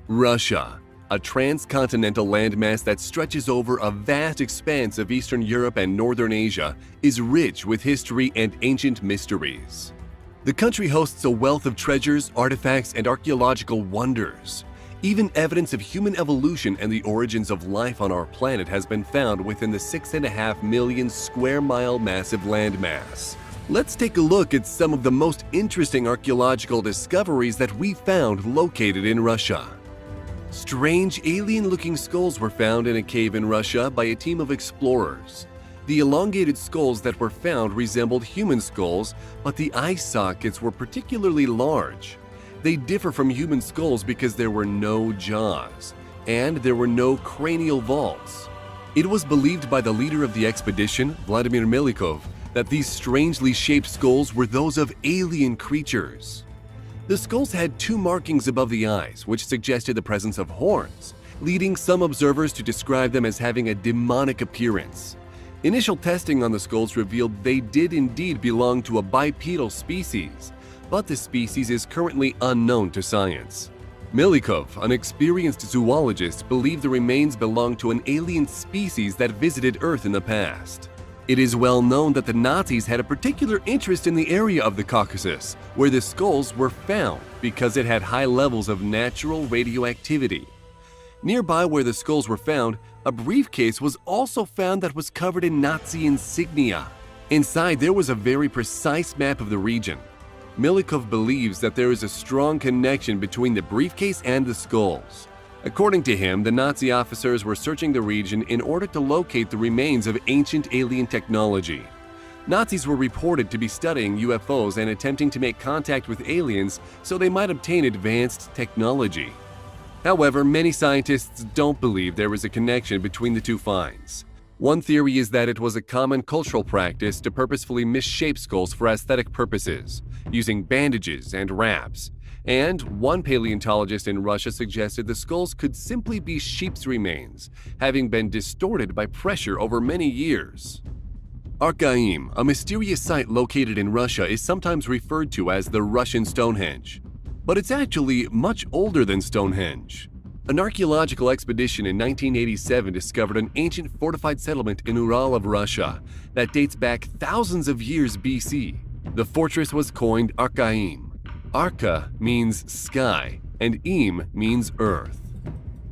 Russia, a transcontinental landmass that stretches over a vast expanse of Eastern Europe and Northern Asia, is rich with history and ancient mysteries. The country hosts a wealth of treasures, artifacts, and archaeological wonders. Even evidence of human evolution and the origins of life on our planet has been found within the 6.5 million square mile massive landmass. Let's take a look at some of the most interesting archaeological discoveries that we found located in Russia. Strange alien-looking skulls were found in a cave in Russia by a team of explorers. The elongated skulls that were found resembled human skulls, but the eye sockets were particularly large. They differ from human skulls because there were no jaws, and there were no cranial vaults. It was believed by the leader of the expedition, Vladimir Melikov, that these strangely shaped skulls were those of alien creatures. The skulls had two markings above the eyes, which suggested the presence of horns, leading some observers to describe them as having a demonic appearance. Initial testing on the skulls revealed they did indeed belong to a bipedal species, but the species is currently unknown to science. Melikov, an experienced zoologist, believed the remains belonged to an alien species that visited Earth in the past. It is well known that the Nazis had a particular interest in the area of the Caucasus, where the skulls were found because it had high levels of natural radioactivity. Nearby where the skulls were found, a briefcase was also found that was covered in Nazi insignia. Inside, there was a very precise map of the region. Melikov believes that there is a strong connection between the briefcase and the skulls. According to him, the Nazi officers were searching the region in order to locate the remains of ancient alien technology. Nazis were reported to be studying UFOs and attempting to make contact with aliens so they might obtain advanced technology. However, many scientists don't believe there is a connection between the two finds. One theory is that it was a common cultural practice to purposefully misshape skulls for aesthetic purposes, using bandages and wraps. And one paleontologist in Russia suggested the skulls could simply be sheep's remains, having been distorted by pressure over many years. Archaeim, a mysterious site located in Russia, is sometimes referred to as the Russian Stonehenge. But it's actually much older than Stonehenge. An archaeological expedition in 1987 discovered an ancient fortified settlement in Ural of Russia that dates back thousands of years BC. The fortress was coined Archaeim. Arka means sky, and Im means earth.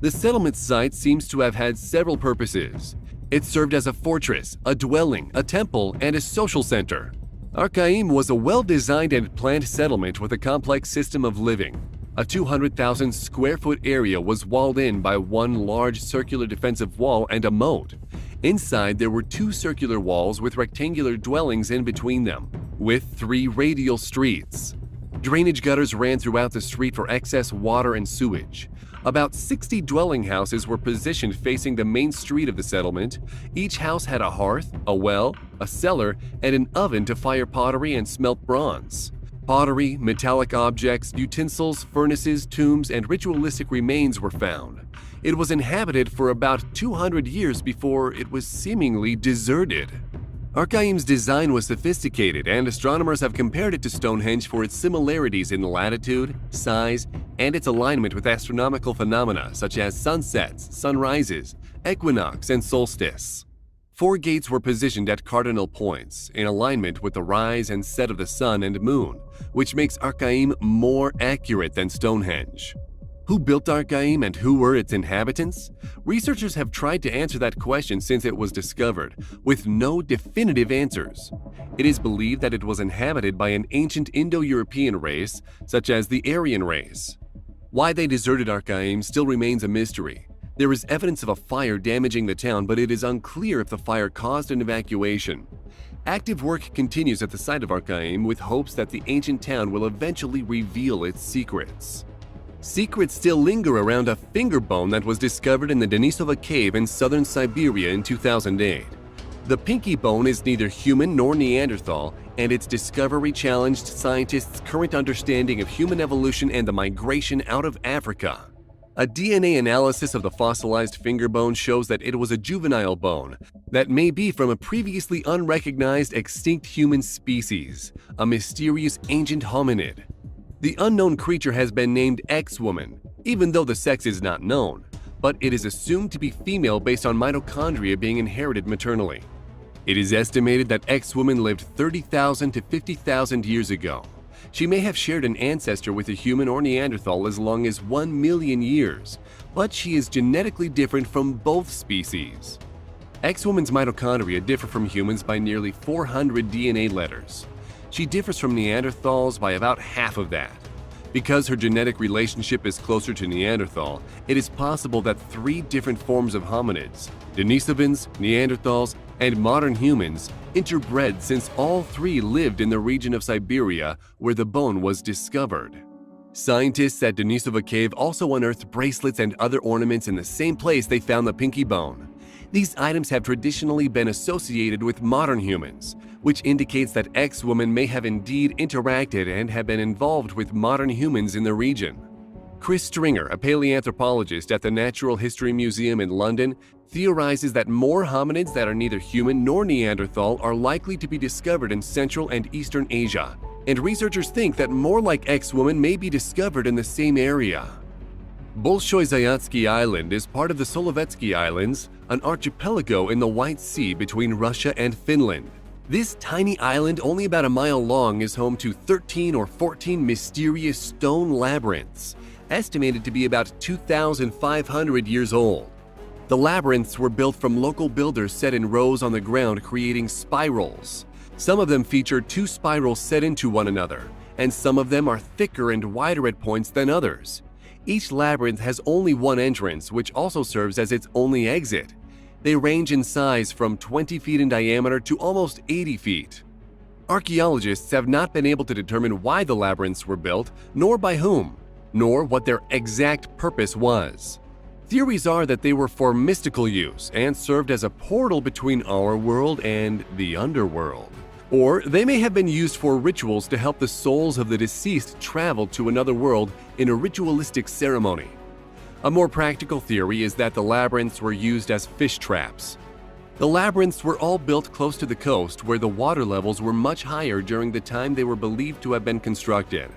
The settlement site seems to have had several purposes. It served as a fortress, a dwelling, a temple, and a social center. Archaeim was a well-designed and planned settlement with a complex system of living. A 200,000 square foot area was walled in by one large circular defensive wall and a moat. Inside, there were two circular walls with rectangular dwellings in between them, with 3 radial streets. Drainage gutters ran throughout the street for excess water and sewage. About 60 dwelling houses were positioned facing the main street of the settlement. Each house had a hearth, a well, a cellar, and an oven to fire pottery and smelt bronze. Pottery, metallic objects, utensils, furnaces, tombs, and ritualistic remains were found. It was inhabited for about 200 years before it was seemingly deserted. Archaeim's design was sophisticated, and astronomers have compared it to Stonehenge for its similarities in latitude, size, and its alignment with astronomical phenomena such as sunsets, sunrises, equinox, and solstice. 4 gates were positioned at cardinal points, in alignment with the rise and set of the sun and moon, which makes Archaeim more accurate than Stonehenge. Who built Archaeim and who were its inhabitants? Researchers have tried to answer that question since it was discovered, with no definitive answers. It is believed that it was inhabited by an ancient Indo-European race, such as the Aryan race. Why they deserted Archaeim still remains a mystery. There is evidence of a fire damaging the town, but it is unclear if the fire caused an evacuation. Active work continues at the site of Archaeim with hopes that the ancient town will eventually reveal its secrets. Secrets still linger around a finger bone that was discovered in the Denisova cave in southern Siberia in 2008. The pinky bone is neither human nor Neanderthal, and its discovery challenged scientists' current understanding of human evolution and the migration out of Africa. A DNA analysis of the fossilized finger bone shows that it was a juvenile bone that may be from a previously unrecognized extinct human species, a mysterious ancient hominid. The unknown creature has been named X-Woman, even though the sex is not known, but it is assumed to be female based on mitochondria being inherited maternally. It is estimated that X woman lived 30,000 to 50,000 years ago. She may have shared an ancestor with a human or Neanderthal as long as 1 million years, but she is genetically different from both species. X-woman's mitochondria differ from humans by nearly 400 DNA letters. She differs from Neanderthals by about half of that. Because her genetic relationship is closer to Neanderthal, it is possible that 3 different forms of hominids, Denisovans, Neanderthals, and modern humans, interbred since all 3 lived in the region of Siberia where the bone was discovered. Scientists at Denisova Cave also unearthed bracelets and other ornaments in the same place they found the pinky bone. These items have traditionally been associated with modern humans, which indicates that X-woman may have indeed interacted and have been involved with modern humans in the region. Chris Stringer, a paleoanthropologist at the Natural History Museum in London, theorizes that more hominids that are neither human nor Neanderthal are likely to be discovered in Central and Eastern Asia, and researchers think that more like X-woman may be discovered in the same area. Bolshoi Zayatsky Island is part of the Solovetsky Islands, an archipelago in the White Sea between Russia and Finland. This tiny island, only about a mile long, is home to 13 or 14 mysterious stone labyrinths, estimated to be about 2,500 years old. The labyrinths were built from local builders set in rows on the ground, creating spirals. Some of them feature 2 spirals set into one another, and some of them are thicker and wider at points than others. Each labyrinth has only one entrance, which also serves as its only exit. They range in size from 20 feet in diameter to almost 80 feet. Archaeologists have not been able to determine why the labyrinths were built, nor by whom, nor what their exact purpose was. Theories are that they were for mystical use and served as a portal between our world and the underworld. Or they may have been used for rituals to help the souls of the deceased travel to another world in a ritualistic ceremony. A more practical theory is that the labyrinths were used as fish traps. The labyrinths were all built close to the coast where the water levels were much higher during the time they were believed to have been constructed.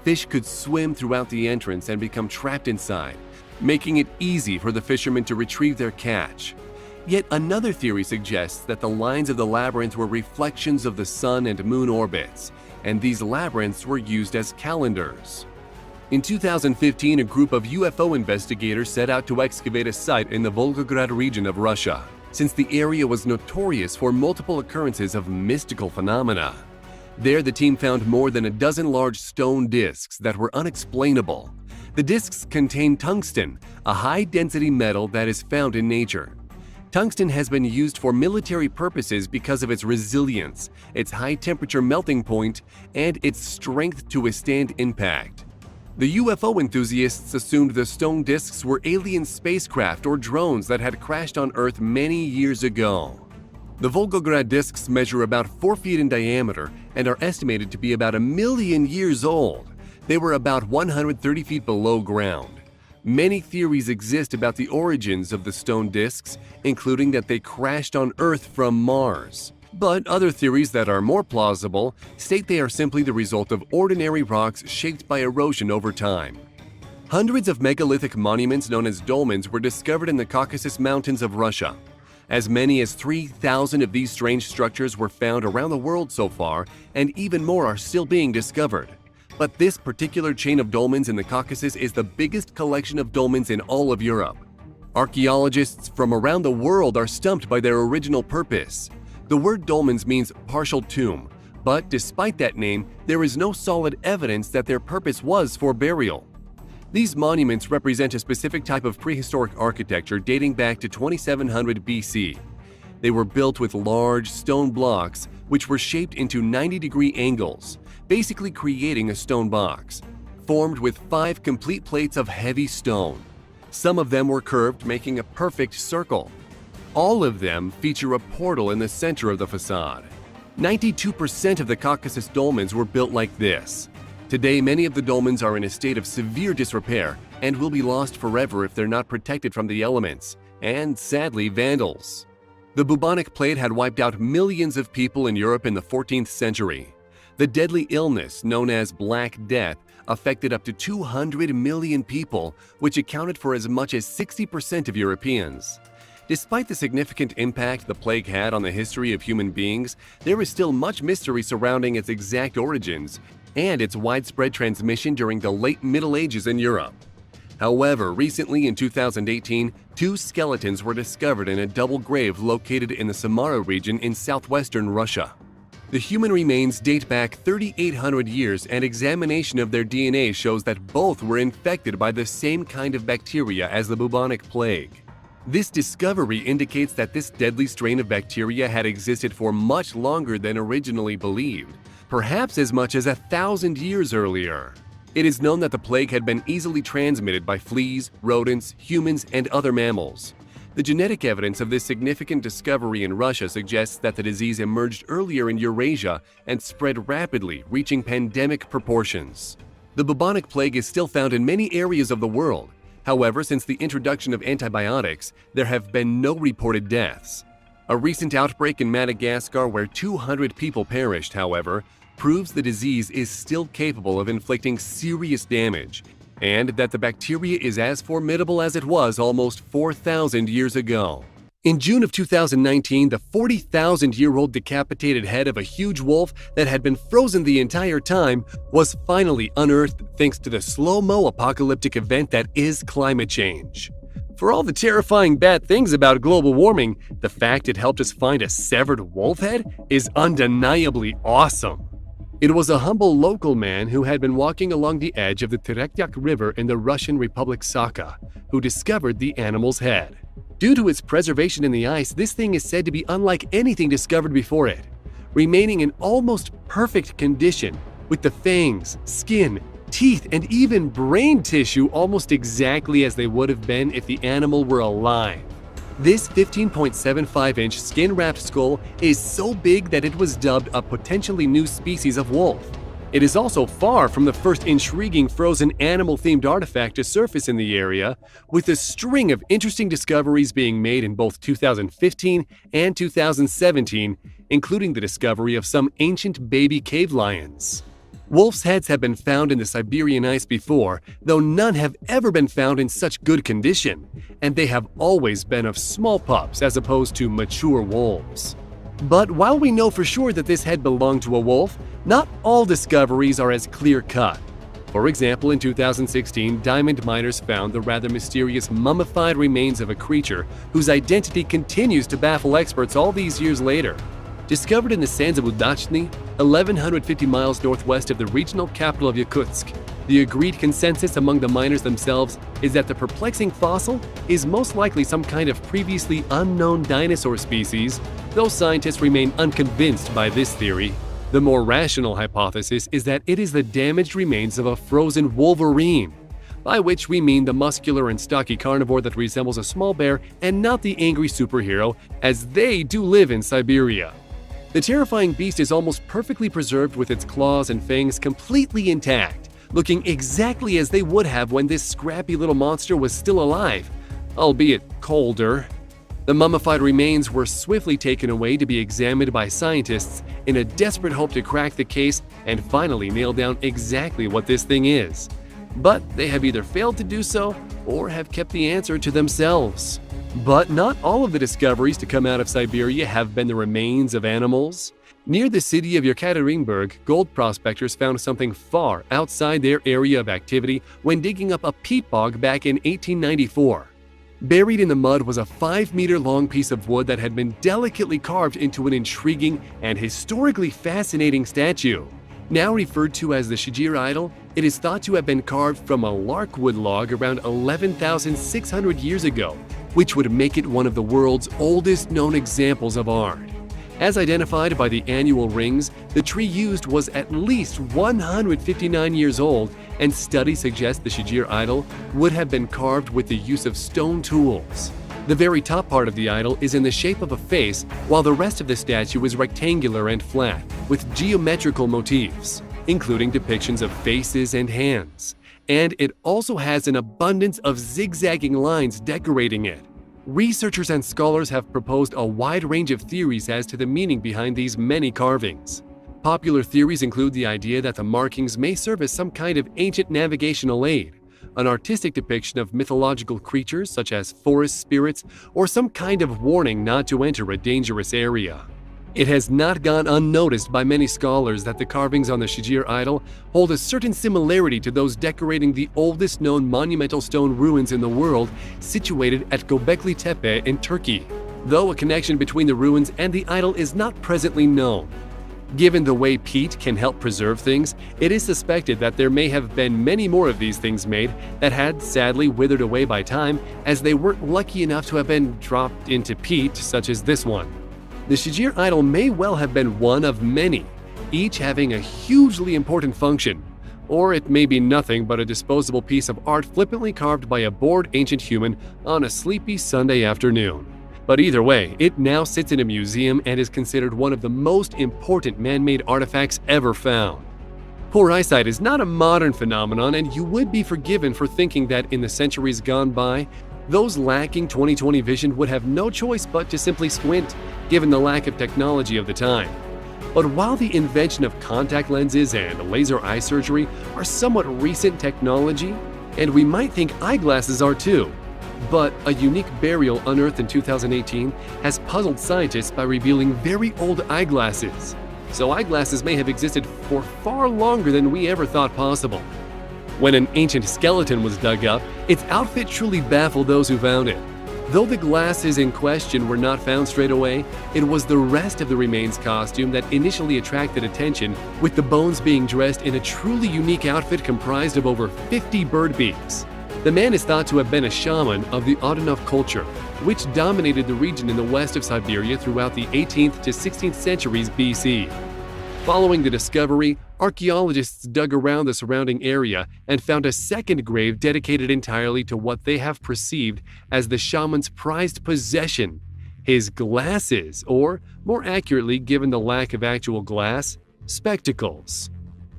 Fish could swim throughout the entrance and become trapped inside, making it easy for the fishermen to retrieve their catch. Yet another theory suggests that the lines of the labyrinth were reflections of the sun and moon orbits, and these labyrinths were used as calendars. In 2015, a group of UFO investigators set out to excavate a site in the Volgograd region of Russia, since the area was notorious for multiple occurrences of mystical phenomena. There, the team found more than a dozen large stone discs that were unexplainable. The discs contain tungsten, a high-density metal that is found in nature. Tungsten has been used for military purposes because of its resilience, its high-temperature melting point, and its strength to withstand impact. The UFO enthusiasts assumed the stone discs were alien spacecraft or drones that had crashed on Earth many years ago. The Volgograd discs measure about 4 feet in diameter and are estimated to be about 1 million years old. They were about 130 feet below ground. Many theories exist about the origins of the stone discs, including that they crashed on Earth from Mars. But other theories that are more plausible state they are simply the result of ordinary rocks shaped by erosion over time. Hundreds of megalithic monuments known as dolmens were discovered in the Caucasus Mountains of Russia. As many as 3,000 of these strange structures were found around the world so far, and even more are still being discovered. But this particular chain of dolmens in the Caucasus is the biggest collection of dolmens in all of Europe. Archaeologists from around the world are stumped by their original purpose. The word dolmens means partial tomb, but despite that name, there is no solid evidence that their purpose was for burial. These monuments represent a specific type of prehistoric architecture dating back to 2700 BC. They were built with large stone blocks which were shaped into 90-degree angles, basically creating a stone box, formed with 5 complete plates of heavy stone. Some of them were curved, making a perfect circle. All of them feature a portal in the center of the facade. 92% of the Caucasus dolmens were built like this. Today, many of the dolmens are in a state of severe disrepair and will be lost forever if they're not protected from the elements, and sadly, vandals. The bubonic plague had wiped out millions of people in Europe in the 14th century. The deadly illness known as Black Death affected up to 200 million people, which accounted for as much as 60% of Europeans. Despite the significant impact the plague had on the history of human beings, there is still much mystery surrounding its exact origins and its widespread transmission during the late Middle Ages in Europe. However, recently in 2018, 2 skeletons were discovered in a double grave located in the Samara region in southwestern Russia. The human remains date back 3,800 years, and examination of their DNA shows that both were infected by the same kind of bacteria as the bubonic plague. This discovery indicates that this deadly strain of bacteria had existed for much longer than originally believed, perhaps as much as 1,000 years earlier. It is known that the plague had been easily transmitted by fleas, rodents, humans, and other mammals. The genetic evidence of this significant discovery in Russia suggests that the disease emerged earlier in Eurasia and spread rapidly, reaching pandemic proportions. The bubonic plague is still found in many areas of the world. However, since the introduction of antibiotics, there have been no reported deaths. A recent outbreak in Madagascar where 200 people perished, however, proves the disease is still capable of inflicting serious damage, and that the bacteria is as formidable as it was almost 4,000 years ago. In June of 2019, the 40,000-year-old decapitated head of a huge wolf that had been frozen the entire time was finally unearthed thanks to the slow-mo apocalyptic event that is climate change. For all the terrifying bad things about global warming, the fact it helped us find a severed wolf head is undeniably awesome. It was a humble local man who had been walking along the edge of the Terekyak River in the Russian Republic Sakha who discovered the animal's head. Due to its preservation in the ice, this thing is said to be unlike anything discovered before it, remaining in almost perfect condition, with the fangs, skin, teeth, and even brain tissue almost exactly as they would have been if the animal were alive. This 15.75-inch skin-wrapped skull is so big that it was dubbed a potentially new species of wolf. It is also far from the first intriguing frozen animal-themed artifact to surface in the area, with a string of interesting discoveries being made in both 2015 and 2017, including the discovery of some ancient baby cave lions. Wolf's heads have been found in the Siberian ice before, though none have ever been found in such good condition, and they have always been of small pups as opposed to mature wolves. But while we know for sure that this head belonged to a wolf, not all discoveries are as clear-cut. For example, in 2016, diamond miners found the rather mysterious mummified remains of a creature whose identity continues to baffle experts all these years later. Discovered in the sands of Udachny, 1,150 miles northwest of the regional capital of Yakutsk, the agreed consensus among the miners themselves is that the perplexing fossil is most likely some kind of previously unknown dinosaur species, though scientists remain unconvinced by this theory. The more rational hypothesis is that it is the damaged remains of a frozen wolverine, by which we mean the muscular and stocky carnivore that resembles a small bear and not the angry superhero, as they do live in Siberia. The terrifying beast is almost perfectly preserved with its claws and fangs completely intact, looking exactly as they would have when this scrappy little monster was still alive, albeit colder. The mummified remains were swiftly taken away to be examined by scientists in a desperate hope to crack the case and finally nail down exactly what this thing is. But they have either failed to do so or have kept the answer to themselves. But not all of the discoveries to come out of Siberia have been the remains of animals. Near the city of Yekaterinburg, gold prospectors found something far outside their area of activity when digging up a peat bog back in 1894. Buried in the mud was a 5-meter-long piece of wood that had been delicately carved into an intriguing and historically fascinating statue. Now referred to as the Shigir idol, it is thought to have been carved from a larkwood log around 11,600 years ago, which would make it one of the world's oldest known examples of art. As identified by the annual rings, the tree used was at least 159 years old, and studies suggest the Shigir idol would have been carved with the use of stone tools. The very top part of the idol is in the shape of a face, while the rest of the statue is rectangular and flat, with geometrical motifs, including depictions of faces and hands. And it also has an abundance of zigzagging lines decorating it. Researchers and scholars have proposed a wide range of theories as to the meaning behind these many carvings. Popular theories include the idea that the markings may serve as some kind of ancient navigational aid, an artistic depiction of mythological creatures such as forest spirits, or some kind of warning not to enter a dangerous area. It has not gone unnoticed by many scholars that the carvings on the Shigir idol hold a certain similarity to those decorating the oldest known monumental stone ruins in the world, situated at Göbekli Tepe in Turkey, though a connection between the ruins and the idol is not presently known. Given the way peat can help preserve things, it is suspected that there may have been many more of these things made that had sadly withered away by time, as they weren't lucky enough to have been dropped into peat, such as this one. The Shigir idol may well have been one of many, each having a hugely important function. Or it may be nothing but a disposable piece of art flippantly carved by a bored ancient human on a sleepy Sunday afternoon. But either way, it now sits in a museum and is considered one of the most important man-made artifacts ever found. Poor eyesight is not a modern phenomenon, and you would be forgiven for thinking that in the centuries gone by, those lacking 20/20 vision would have no choice but to simply squint, given the lack of technology of the time. But while the invention of contact lenses and laser eye surgery are somewhat recent technology, and we might think eyeglasses are too, but a unique burial unearthed in 2018 has puzzled scientists by revealing very old eyeglasses. So eyeglasses may have existed for far longer than we ever thought possible. When an ancient skeleton was dug up, its outfit truly baffled those who found it. Though the glasses in question were not found straight away, it was the rest of the remains costume that initially attracted attention, with the bones being dressed in a truly unique outfit comprised of over 50 bird beaks. The man is thought to have been a shaman of the Odinov culture, which dominated the region in the west of Siberia throughout the 18th to 16th centuries BC. Following the discovery, archaeologists dug around the surrounding area and found a second grave dedicated entirely to what they have perceived as the shaman's prized possession, his glasses, or, more accurately given the lack of actual glass, spectacles.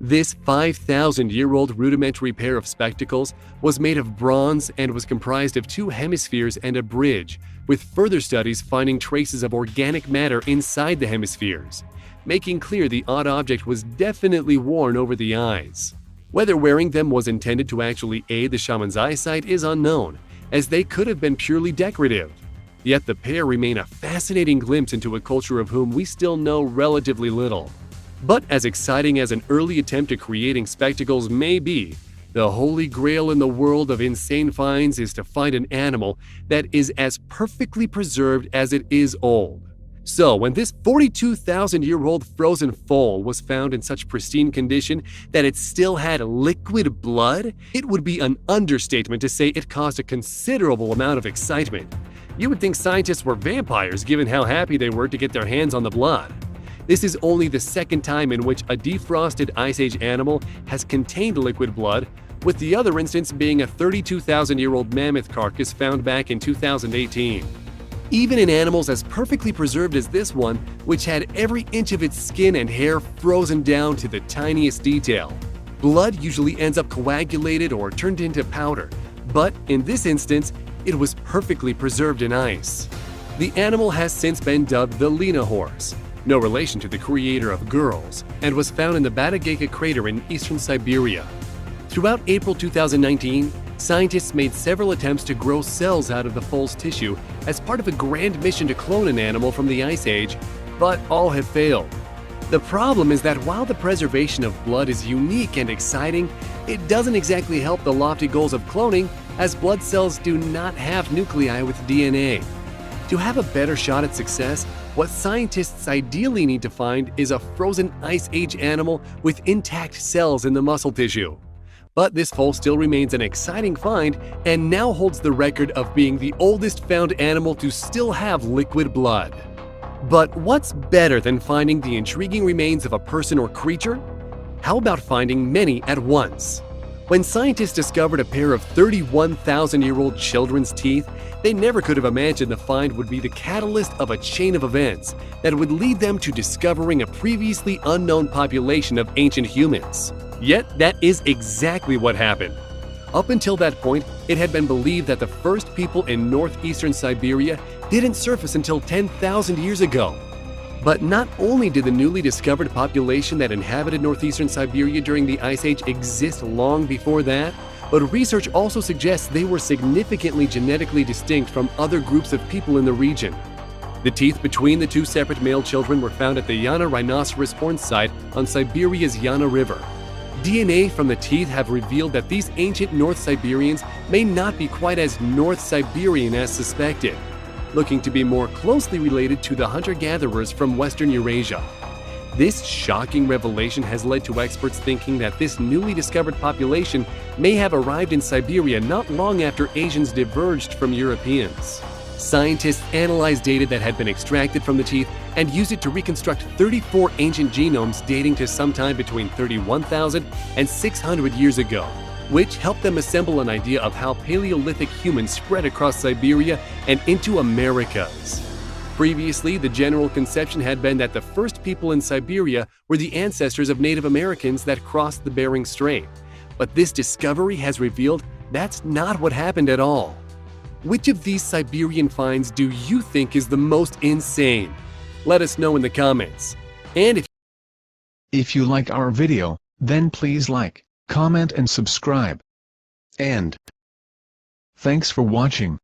This 5,000-year-old rudimentary pair of spectacles was made of bronze and was comprised of 2 hemispheres and a bridge, with further studies finding traces of organic matter inside the hemispheres, making clear the odd object was definitely worn over the eyes. Whether wearing them was intended to actually aid the shaman's eyesight is unknown, as they could have been purely decorative. Yet the pair remain a fascinating glimpse into a culture of whom we still know relatively little. But as exciting as an early attempt at creating spectacles may be, the holy grail in the world of insane finds is to find an animal that is as perfectly preserved as it is old. So when this 42,000-year-old frozen foal was found in such pristine condition that it still had liquid blood, it would be an understatement to say it caused a considerable amount of excitement. You would think scientists were vampires given how happy they were to get their hands on the blood. This is only the second time in which a defrosted Ice Age animal has contained liquid blood, with the other instance being a 32,000-year-old mammoth carcass found back in 2018. Even in animals as perfectly preserved as this one, which had every inch of its skin and hair frozen down to the tiniest detail, blood usually ends up coagulated or turned into powder, but in this instance, it was perfectly preserved in ice. The animal has since been dubbed the Lena horse, no relation to the creator of Girls, and was found in the Batagayka crater in eastern Siberia. Throughout April 2019, scientists made several attempts to grow cells out of the foal's tissue as part of a grand mission to clone an animal from the Ice Age, but all have failed. The problem is that while the preservation of blood is unique and exciting, it doesn't exactly help the lofty goals of cloning, as blood cells do not have nuclei with DNA. To have a better shot at success, what scientists ideally need to find is a frozen Ice Age animal with intact cells in the muscle tissue. But this foal still remains an exciting find and now holds the record of being the oldest found animal to still have liquid blood. But what's better than finding the intriguing remains of a person or creature? How about finding many at once? When scientists discovered a pair of 31,000-year-old children's teeth, they never could have imagined the find would be the catalyst of a chain of events that would lead them to discovering a previously unknown population of ancient humans. Yet that is exactly what happened. Up until that point, it had been believed that the first people in northeastern Siberia didn't surface until 10,000 years ago. But not only did the newly discovered population that inhabited northeastern Siberia during the Ice Age exist long before that, but research also suggests they were significantly genetically distinct from other groups of people in the region. The teeth between the two separate male children were found at the Yana rhinoceros horn site on Siberia's Yana River. DNA from the teeth have revealed that these ancient North Siberians may not be quite as North Siberian as suspected, looking to be more closely related to the hunter-gatherers from Western Eurasia. This shocking revelation has led to experts thinking that this newly discovered population may have arrived in Siberia not long after Asians diverged from Europeans. Scientists analyzed data that had been extracted from the teeth and used it to reconstruct 34 ancient genomes dating to sometime between 31,000 and 600 years ago, which helped them assemble an idea of how Paleolithic humans spread across Siberia and into Americas. Previously, the general conception had been that the first people in Siberia were the ancestors of Native Americans that crossed the Bering Strait. But this discovery has revealed that's not what happened at all. Which of these Siberian finds do you think is the most insane? Let us know in the comments. And if you like our video, then please like, comment and subscribe. And thanks for watching.